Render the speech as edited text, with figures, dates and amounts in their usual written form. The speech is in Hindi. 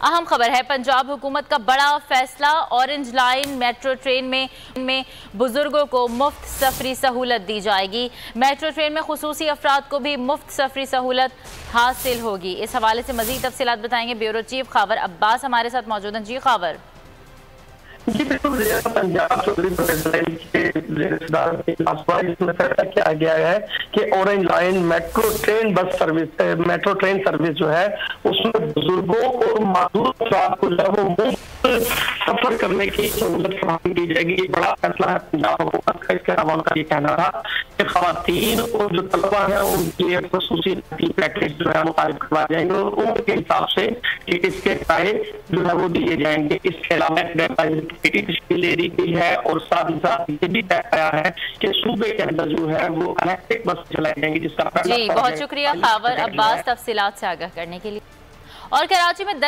अहम खबर है, पंजाब हुकूमत का बड़ा फैसला। ऑरेंज लाइन मेट्रो ट्रेन में बुजुर्गों को मुफ्त सफरी सहूलत दी जाएगी। मेट्रो ट्रेन में खुसूसी अफराद को भी मुफ्त सफरी सहूलत हासिल होगी। इस हवाले से मजीद तफसीलात बताएंगे ब्यूरो चीफ खावर अब्बास हमारे साथ मौजूद हैं। जी खावर। जी बिल्कुल, पंजाब चौधरी इसमें फैसला किया गया है कि orange line metro train service जो है उसमें बुजुर्गों और मासूम अफराद को जो है वो मुफ्त सफर करने की सहूलत फराहम की जाएगी। ये बड़ा फैसला है पंजाब हुकूमत का। इसके अलावा उनका ये कहना था कि खवातीन और जो तलबा है उनके लिए खसूसी पैकेज जो है मुताबिक करवाए जाएंगे और उम्र के हिसाब से टिकट के किराए जो है वो दिए जाएंगे। इसके अलावा तश्कील दे दी गई है और साथ ही साथ ये भी तय किया है कि सूबे के अंदर जो है वो इलेक्ट्रिक बस चलाई जाएंगी, जिसका जी बहुत शुक्रिया खावर अब्बास तफसीलात से आगाह करने के लिए। और कराची में